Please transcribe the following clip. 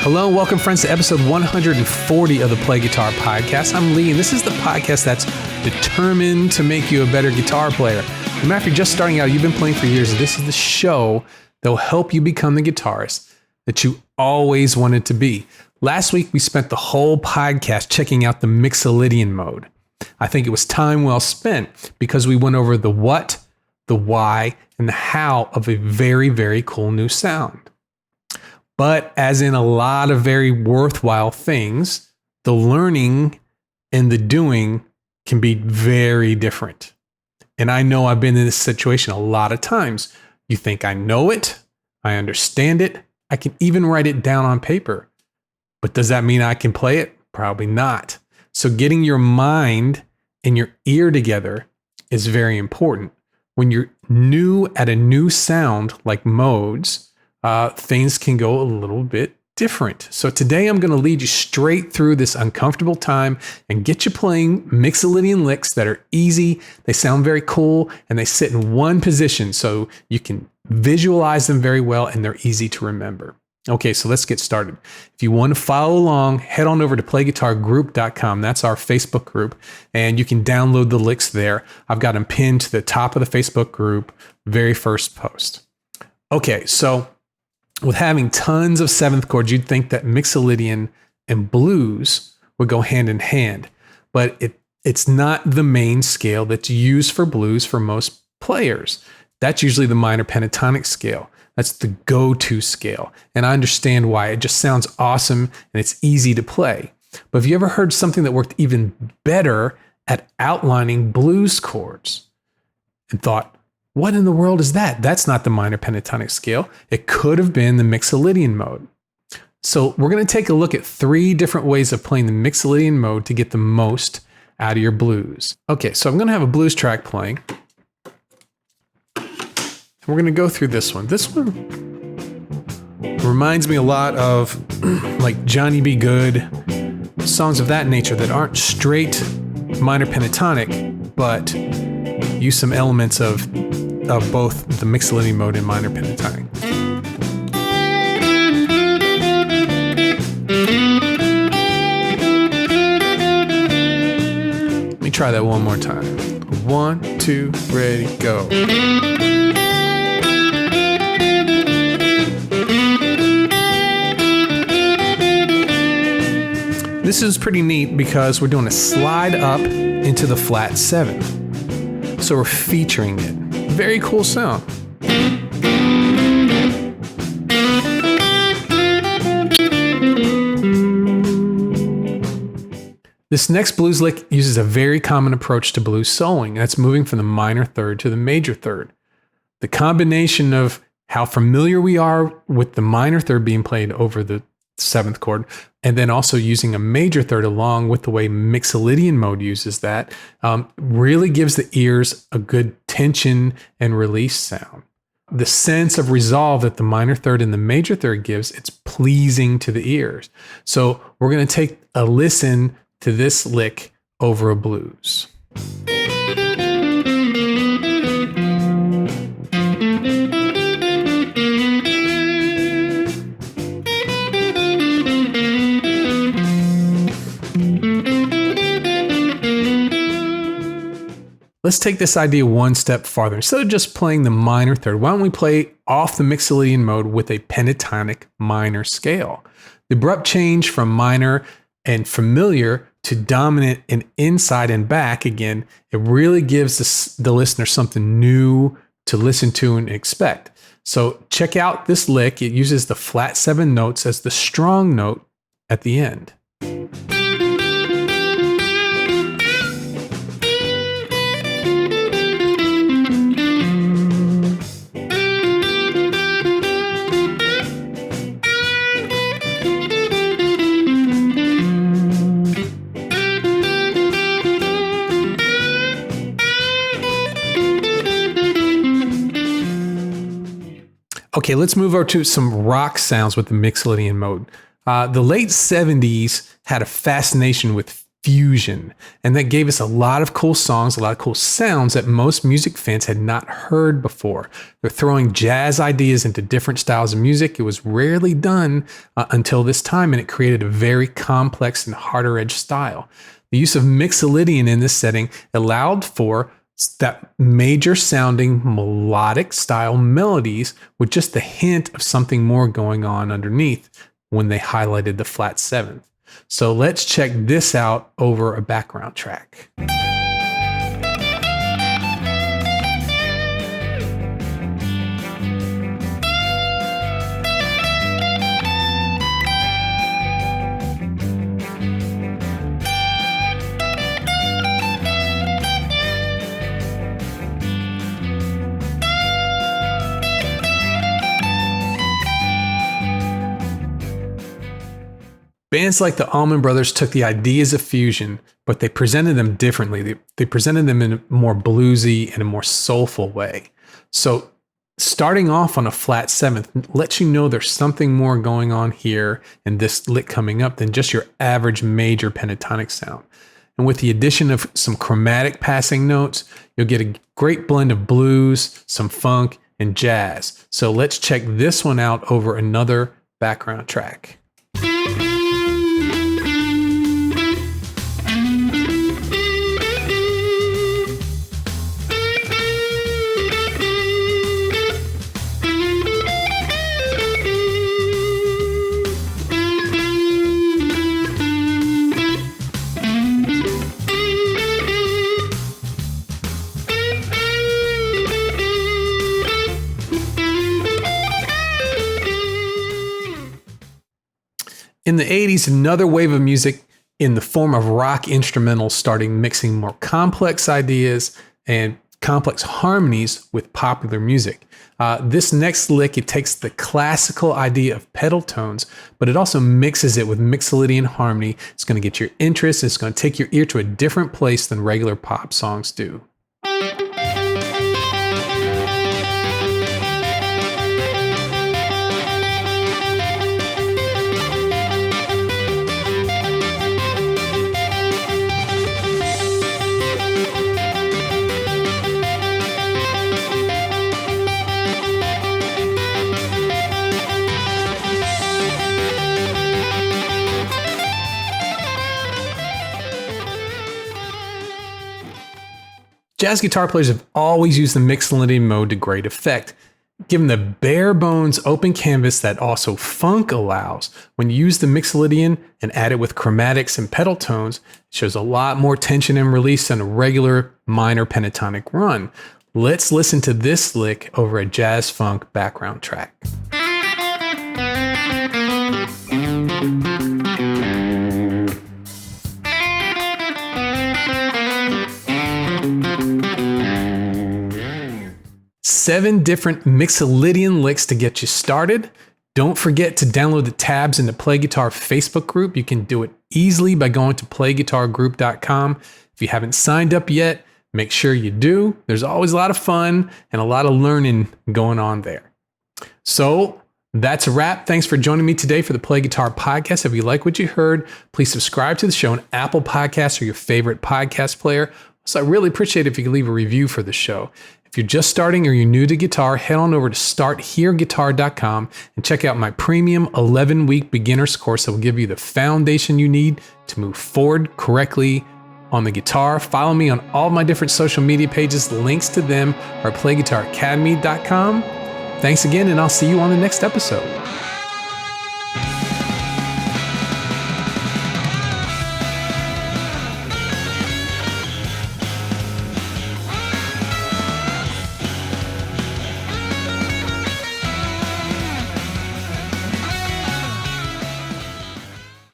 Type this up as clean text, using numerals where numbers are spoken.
Hello, welcome friends to episode 140 of the Play Guitar Podcast. I'm Lee, and this is the podcast that's determined to make you a better guitar player. No matter if you're just starting out, you've been playing for years, this is the show that will help you become the guitarist that you always wanted to be. Last week, we spent the whole podcast checking out the Mixolydian mode. I think it was time well spent because we went over the what, the why, and the how of a very, very cool new sound. But as in a lot of very worthwhile things, the learning and the doing can be very different. And I know I've been in this situation a lot of times. You think I know it, I understand it, I can even write it down on paper. But does that mean I can play it? Probably not. So getting your mind and your ear together is very important. When you're new at a new sound like modes, things can go a little bit different. So today I'm going to lead you straight through this uncomfortable time and get you playing Mixolydian licks that are easy, they sound very cool, and they sit in one position so you can visualize them very well and they're easy to remember. Okay, so let's get started. If you want to follow along, head on over to playguitargroup.com. That's our Facebook group, and you can download the licks there. I've got them pinned to the top of the Facebook group, very first post. Okay, so with having tons of seventh chords, you'd think that Mixolydian and blues would go hand in hand, but it's not the main scale that's used for blues for most players. That's usually the minor pentatonic scale. That's the go-to scale, and I understand why. It just sounds awesome and it's easy to play. But have you ever heard something that worked even better at outlining blues chords and thought, what in the world is that? That's not the minor pentatonic scale. It could have been the Mixolydian mode. So we're going to take a look at 3 different ways of playing the Mixolydian mode to get the most out of your blues. Okay, so I'm going to have a blues track playing. We're going to go through this one. This one reminds me a lot of like Johnny B. Good, songs of that nature that aren't straight minor pentatonic, but use some elements of both the Mixolydian mode and minor pentatonic. Let me try that one more time. 1, 2, ready, go. This is pretty neat because we're doing a slide up into the flat 7. So we're featuring it. Very cool sound. This next blues lick uses a very common approach to blues soloing. That's moving from the minor third to the major third. The combination of how familiar we are with the minor third being played over the 7th chord, and then also using a major third along with the way Mixolydian mode uses that, really gives the ears a good tension and release sound. The sense of resolve that the minor third and the major third gives, it's pleasing to the ears. So we're going to take a listen to this lick over a blues. Let's take this idea one step farther. Instead of just playing the minor third, why don't we play off the Mixolydian mode with a pentatonic minor scale? The abrupt change from minor and familiar to dominant and inside and back again, it really gives the listener something new to listen to and expect. So check out this lick. It uses the flat 7 notes as the strong note at the end. Okay, let's move over to some rock sounds with the Mixolydian mode. The late 70s had a fascination with fusion. And that gave us a lot of cool songs, a lot of cool sounds that most music fans had not heard before. They're throwing jazz ideas into different styles of music. It was rarely done until this time, and it created a very complex and harder edge style. The use of Mixolydian in this setting allowed for that major sounding melodic style melodies with just the hint of something more going on underneath when they highlighted the flat seventh. So let's check this out over a background track. Bands like the Allman Brothers took the ideas of fusion, but they presented them differently. They presented them in a more bluesy and a more soulful way. So starting off on a flat seventh lets you know there's something more going on here in this lick coming up than just your average major pentatonic sound. And with the addition of some chromatic passing notes, you'll get a great blend of blues, some funk, and jazz. So let's check this one out over another background track. In the 80s, another wave of music in the form of rock instrumentals started mixing more complex ideas and complex harmonies with popular music. This next lick, it takes the classical idea of pedal tones, but it also mixes it with Mixolydian harmony. It's going to get your interest. It's going to take your ear to a different place than regular pop songs do. Jazz guitar players have always used the Mixolydian mode to great effect. Given the bare bones open canvas that also funk allows, when you use the Mixolydian and add it with chromatics and pedal tones, it shows a lot more tension and release than a regular minor pentatonic run. Let's listen to this lick over a jazz funk background track. 7 different Mixolydian licks to get you started. Don't forget to download the tabs in the Play Guitar Facebook group. You can do it easily by going to playguitargroup.com. If you haven't signed up yet, make sure you do. There's always a lot of fun and a lot of learning going on there. So that's a wrap. Thanks for joining me today for the Play Guitar Podcast. If you like what you heard, please subscribe to the show on Apple Podcasts or your favorite podcast player. So I really appreciate it if you could leave a review for the show. If you're just starting or you're new to guitar, head on over to starthereguitar.com and check out my premium 11-week beginner's course that will give you the foundation you need to move forward correctly on the guitar. Follow me on all of my different social media pages. The links to them are at playguitaracademy.com. Thanks again, and I'll see you on the next episode.